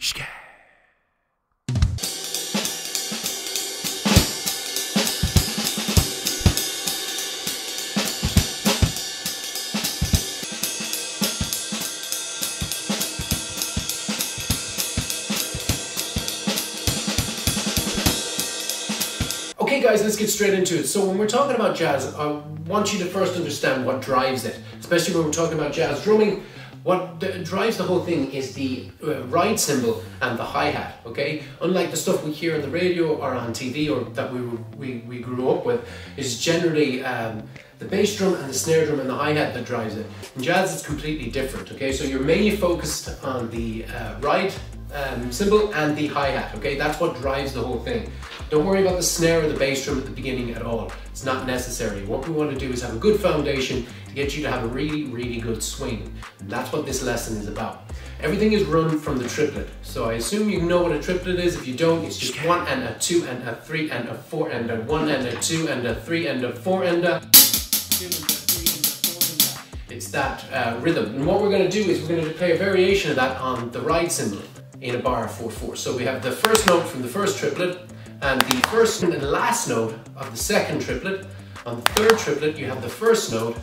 Okay guys, let's get straight into it. So when we're talking about jazz, I want you to first understand what drives it. Especially when we're talking about jazz drumming, what drives the whole thing is the ride cymbal and the hi-hat, okay? Unlike the stuff we hear on the radio or on TV or that we grew up with, it's generally the bass drum and the snare drum and the hi-hat that drives it. In jazz it's completely different, okay? So you're mainly focused on the ride cymbal and the hi-hat, okay? That's what drives the whole thing. Don't worry about the snare or the bass drum at the beginning at all. It's not necessary. What we want to do is have a good foundation to get you to have a really, really good swing. And that's what this lesson is about. Everything is run from the triplet. So I assume you know what a triplet is. If you don't, it's just 1 and a 2 and a 3 and a 4 and a 1 and a 2 and a 3 and a 4 and a 2 and a 3 and a 4 and a. It's that rhythm. And what we're going to do is we're going to play a variation of that on the ride cymbal in a bar of 4/4. So we have the first note from the first triplet, and the first and the last note of the second triplet. On the third triplet you have the first note,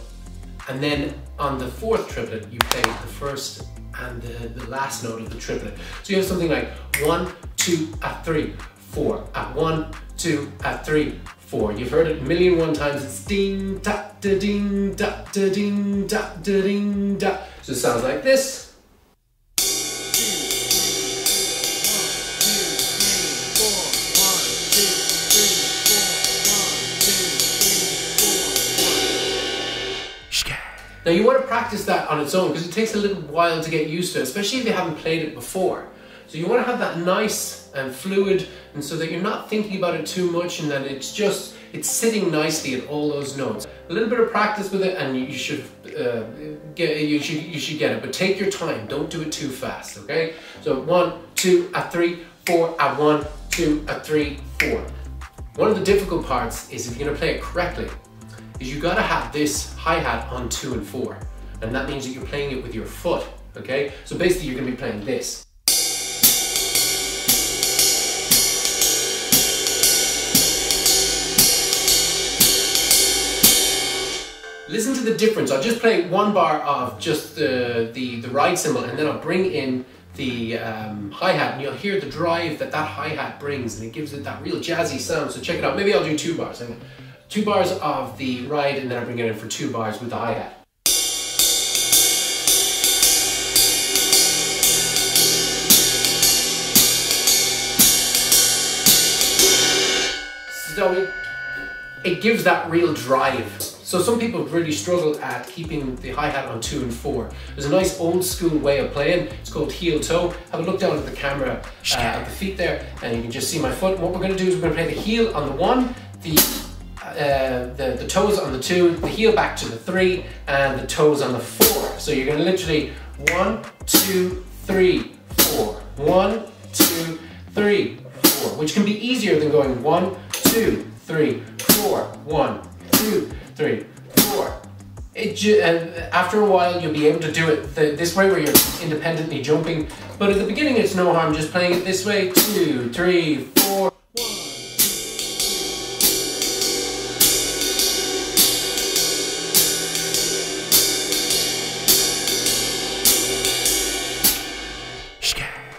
and then on the fourth triplet you play the first and the last note of the triplet. So you have something like 1, 2, 3, 4, 1, 2, 3, 4. You've heard it a million and one times. It's ding da da ding da da ding da da ding da. So it sounds like this. Now you want to practice that on its own because it takes a little while to get used to it, especially if you haven't played it before. So you want to have that nice and fluid, and so that you're not thinking about it too much, and that it's sitting nicely at all those notes. A little bit of practice with it and you should get it, but take your time. Don't do it too fast, okay? So 1, 2, 3, 4, 1, 2, 3, 4. One of the difficult parts is if you're going to play it correctly, is you got to have this hi-hat on 2 and 4, and that means that you're playing it with your foot, okay? So basically you're going to be playing this. Listen to the difference. I'll just play one bar of just the ride cymbal, and then I'll bring in the hi-hat, and you'll hear the drive that hi-hat brings, and it gives it that real jazzy sound. So check it out. Maybe I'll do 2 bars. 2 bars of the ride, and then I bring it in for 2 bars with the hi-hat. So it gives that real drive. So some people really struggle at keeping the hi-hat on 2 and 4. There's a nice old school way of playing. It's called heel toe. Have a look down at the camera at the feet there, and you can just see my foot. What we're going to do is we're going to play the heel on the 1, the toes on the 2, the heel back to the 3, and the toes on the 4. So you're going to literally 1, 2, 3, 4. 1, 2, 3, 4. Which can be easier than going 1, 2, 3, 4. 1, 2, 3, 4. After a while you'll be able to do it this way where you're independently jumping, but at the beginning it's no harm just playing it this way. 2, 3, 4.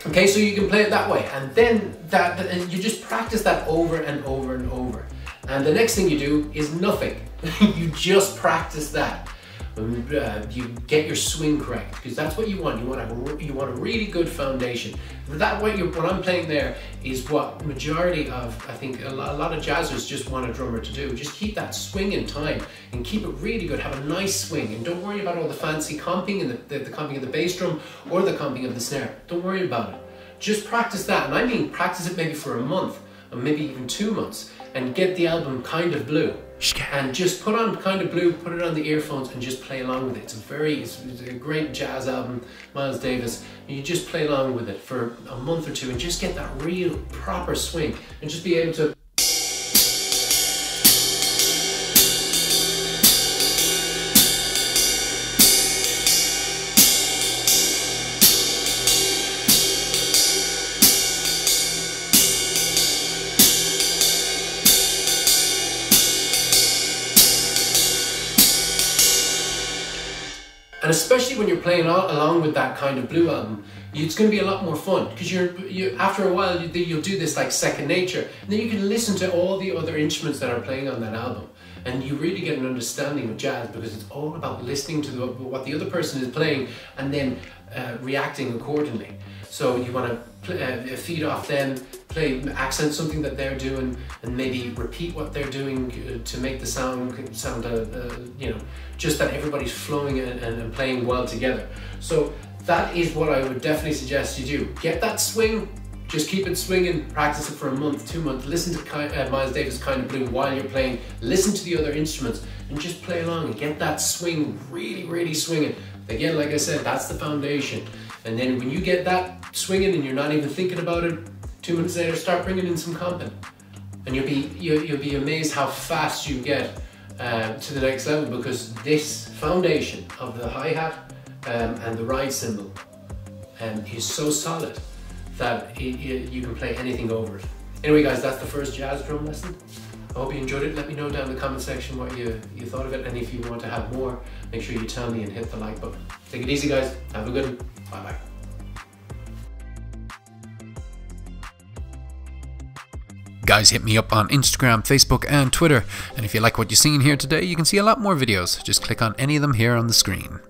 Okay, so you can play it that way, and then and you just practice that over and over and over. And the next thing you do is nothing. You just practice that. You get your swing correct, because that's what you want. You want a really good foundation. That what I'm playing there is what majority of, I think, a lot of jazzers just want a drummer to do. Just keep that swing in time and keep it really good. Have a nice swing, and don't worry about all the fancy comping and the comping of the bass drum or the comping of the snare. Don't worry about it. Just practice that, and I mean practice it maybe for a month or maybe even 2 months, and get the album Kind of Blue. And just put on Kind of Blue, put it on the earphones, and just play along with it. It's a great jazz album, Miles Davis. And you just play along with it for a month or 2 and just get that real proper swing, and just be able to And especially when you're playing along with that kind of blue album, it's going to be a lot more fun, because you after a while you'll do this like second nature, and then you can listen to all the other instruments that are playing on that album, and you really get an understanding of jazz, because it's all about listening to what the other person is playing and then reacting accordingly. So you want to feed off them, accent something that they're doing, and maybe repeat what they're doing to make the sound you know, just that everybody's flowing and playing well together. So that is what I would definitely suggest you do. Get that swing, just keep it swinging, practice it for a month, 2 months, listen to Miles Davis' Kind of Blue while you're playing, listen to the other instruments, and just play along and get that swing really, really swinging. Again, like I said, that's the foundation. And then when you get that swinging and you're not even thinking about it, 2 minutes later, start bringing in some comping. And you'll be amazed how fast you get to the next level, because this foundation of the hi-hat and the ride cymbal is so solid that you can play anything over it. Anyway guys, that's the first jazz drum lesson. I hope you enjoyed it. Let me know down in the comment section what you thought of it, and if you want to have more, make sure you tell me and hit the like button. Take it easy guys, have a good one, bye bye. Guys, hit me up on Instagram, Facebook and Twitter, and if you like what you've seen here today, you can see a lot more videos. Just click on any of them here on the screen.